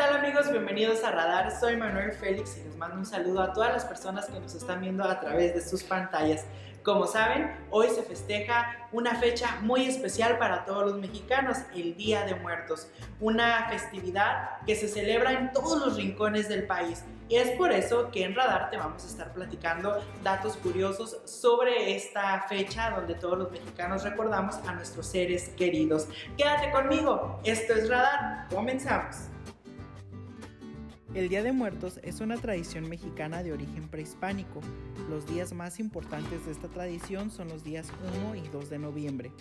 tal amigos? Bienvenidos a Radar, soy Manuel Félix y les mando un saludo a todas las personas que nos están viendo a través de sus pantallas. Como saben, hoy se festeja una fecha muy especial para todos los mexicanos, el Día de Muertos, una festividad que se celebra en todos los rincones del país. Y es por eso que en Radar te vamos a estar platicando datos curiosos sobre esta fecha donde todos los mexicanos recordamos a nuestros seres queridos. Quédate conmigo, esto es Radar, comenzamos. El Día de Muertos es una tradición mexicana de origen prehispánico. Los días más importantes de esta tradición son los días 1 y 2 de noviembre.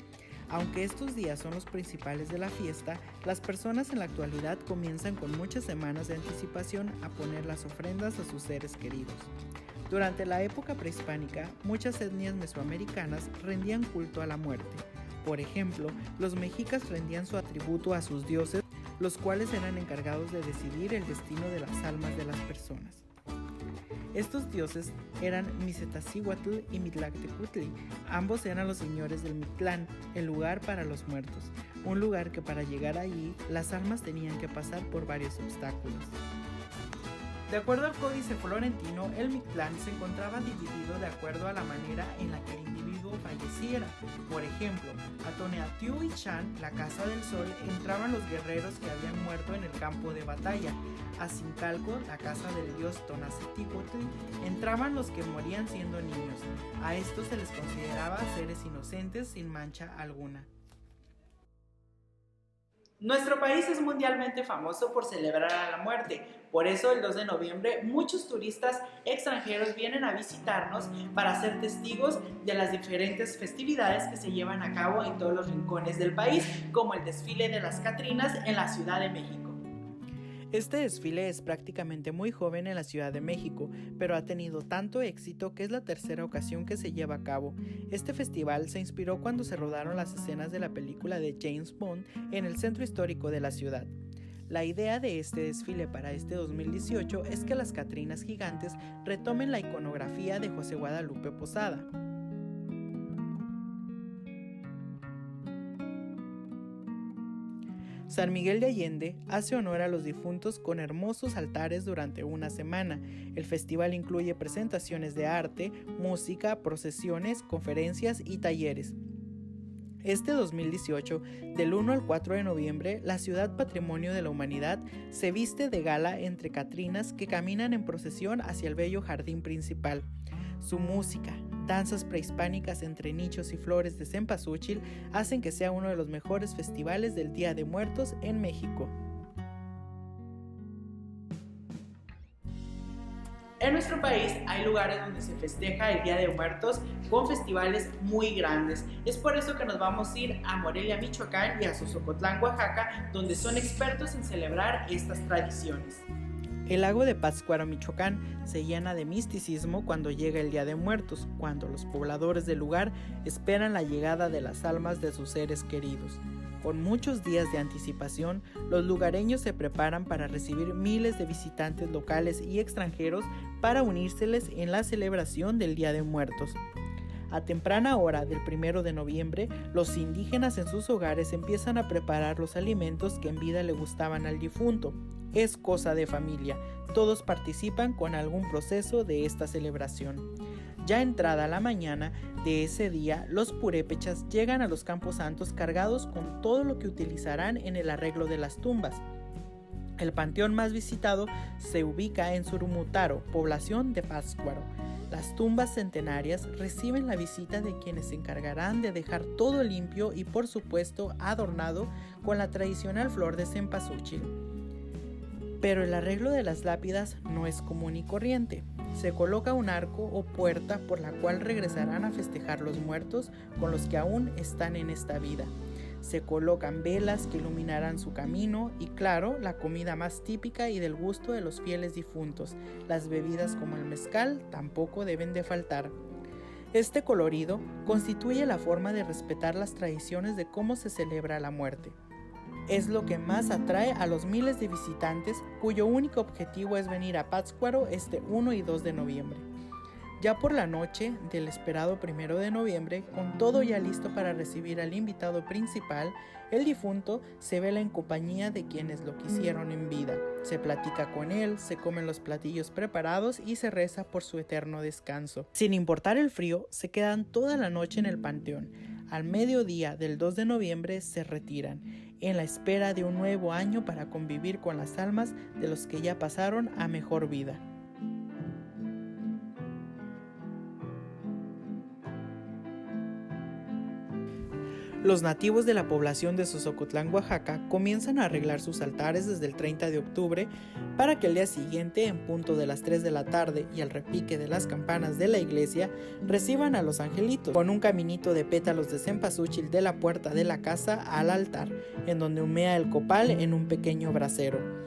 Aunque estos días son los principales de la fiesta, las personas en la actualidad comienzan con muchas semanas de anticipación a poner las ofrendas a sus seres queridos. Durante la época prehispánica, muchas etnias mesoamericanas rendían culto a la muerte. Por ejemplo, los mexicas rendían su atributo a sus dioses, los cuales eran encargados de decidir el destino de las almas de las personas. Estos dioses eran Micetacíhuatl y Mitlactecutli. Ambos eran los señores del Mictlán, el lugar para los muertos, un lugar que para llegar allí las almas tenían que pasar por varios obstáculos. De acuerdo al Códice Florentino, el Mictlán se encontraba dividido de acuerdo a la manera en la que el individuo falleciera. Por ejemplo, a Tonatiuh-Ichan, la Casa del Sol, entraban los guerreros que habían muerto en el campo de batalla. A Zincalco, la casa del dios Tonacitlicue, entraban los que morían siendo niños. A estos se les consideraba seres inocentes sin mancha alguna. Nuestro país es mundialmente famoso por celebrar a la muerte, por eso el 2 de noviembre muchos turistas extranjeros vienen a visitarnos para ser testigos de las diferentes festividades que se llevan a cabo en todos los rincones del país, como el desfile de las Catrinas en la Ciudad de México. Este desfile es prácticamente muy joven en la Ciudad de México, pero ha tenido tanto éxito que es la tercera ocasión que se lleva a cabo. Este festival se inspiró cuando se rodaron las escenas de la película de James Bond en el centro histórico de la ciudad. La idea de este desfile para este 2018 es que las Catrinas gigantes retomen la iconografía de José Guadalupe Posada. San Miguel de Allende hace honor a los difuntos con hermosos altares durante una semana. El festival incluye presentaciones de arte, música, procesiones, conferencias y talleres. Este 2018, del 1 al 4 de noviembre, la ciudad Patrimonio de la Humanidad se viste de gala entre catrinas que caminan en procesión hacia el bello jardín principal. Su música, danzas prehispánicas entre nichos y flores de cempasúchil hacen que sea uno de los mejores festivales del Día de Muertos en México. En nuestro país hay lugares donde se festeja el Día de Muertos con festivales muy grandes. Es por eso que nos vamos a ir a Morelia, Michoacán y a Xozocotlán, Oaxaca, donde son expertos en celebrar estas tradiciones. El lago de Pátzcuaro, Michoacán, se llena de misticismo cuando llega el Día de Muertos, cuando los pobladores del lugar esperan la llegada de las almas de sus seres queridos. Con muchos días de anticipación, los lugareños se preparan para recibir miles de visitantes locales y extranjeros para unírseles en la celebración del Día de Muertos. A temprana hora del 1 de noviembre, los indígenas en sus hogares empiezan a preparar los alimentos que en vida le gustaban al difunto. Es cosa de familia, todos participan con algún proceso de esta celebración. Ya entrada la mañana de ese día, los purépechas llegan a los campos santos cargados con todo lo que utilizarán en el arreglo de las tumbas. El panteón más visitado se ubica en Surumutaro, población de Pátzcuaro. Las tumbas centenarias reciben la visita de quienes se encargarán de dejar todo limpio y por supuesto adornado con la tradicional flor de cempasúchil. Pero el arreglo de las lápidas no es común y corriente. Se coloca un arco o puerta por la cual regresarán a festejar los muertos con los que aún están en esta vida. Se colocan velas que iluminarán su camino y, claro, la comida más típica y del gusto de los fieles difuntos. Las bebidas como el mezcal tampoco deben de faltar. Este colorido constituye la forma de respetar las tradiciones de cómo se celebra la muerte. Es lo que más atrae a los miles de visitantes cuyo único objetivo es venir a Pátzcuaro este 1 y 2 de noviembre. Ya por la noche del esperado 1 de noviembre, con todo ya listo para recibir al invitado principal, el difunto se vela en compañía de quienes lo quisieron en vida. Se platica con él, se comen los platillos preparados y se reza por su eterno descanso. Sin importar el frío, se quedan toda la noche en el panteón. Al mediodía del 2 de noviembre se retiran, en la espera de un nuevo año para convivir con las almas de los que ya pasaron a mejor vida. Los nativos de la población de Xozocotlán, Oaxaca, comienzan a arreglar sus altares desde el 30 de octubre para que el día siguiente, en punto de las 3 de la tarde y al repique de las campanas de la iglesia, reciban a los angelitos con un caminito de pétalos de cempasúchil de la puerta de la casa al altar, en donde humea el copal en un pequeño brasero.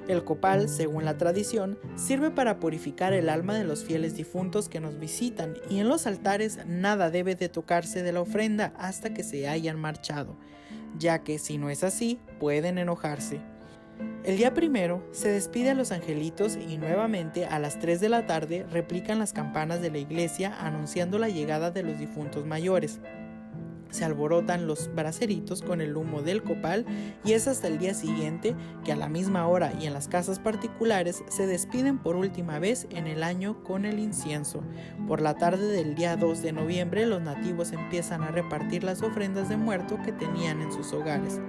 El copal, según la tradición, sirve para purificar el alma de los fieles difuntos que nos visitan, y en los altares nada debe de tocarse de la ofrenda hasta que se hayan marchado, ya que si no es así, pueden enojarse. El día primero se despide a los angelitos y nuevamente a las 3 de la tarde replican las campanas de la iglesia anunciando la llegada de los difuntos mayores. Se alborotan los braseritos con el humo del copal y es hasta el día siguiente que a la misma hora y en las casas particulares se despiden por última vez en el año con el incienso. Por la tarde del día 2 de noviembre los nativos empiezan a repartir las ofrendas de muerto que tenían en sus hogares.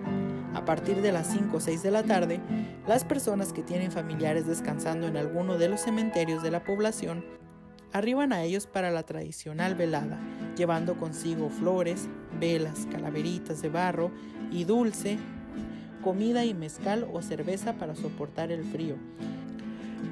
A partir de las 5 o 6 de la tarde, las personas que tienen familiares descansando en alguno de los cementerios de la población arriban a ellos para la tradicional velada, llevando consigo flores, velas, calaveritas de barro y dulce, comida y mezcal o cerveza para soportar el frío.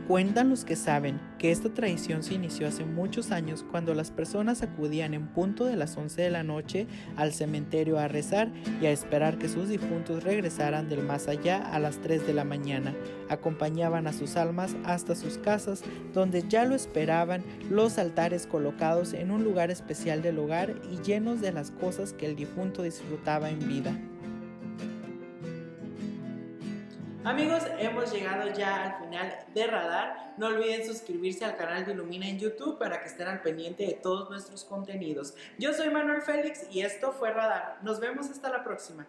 Cuentan los que saben que esta tradición se inició hace muchos años cuando las personas acudían en punto de las 11 de la noche al cementerio a rezar y a esperar que sus difuntos regresaran del más allá a las 3 de la mañana. Acompañaban a sus almas hasta sus casas, donde ya lo esperaban los altares colocados en un lugar especial del hogar y llenos de las cosas que el difunto disfrutaba en vida. Amigos, hemos llegado ya al final de Radar. No olviden suscribirse al canal de Ilumina en YouTube para que estén al pendiente de todos nuestros contenidos. Yo soy Manuel Félix y esto fue Radar. Nos vemos hasta la próxima.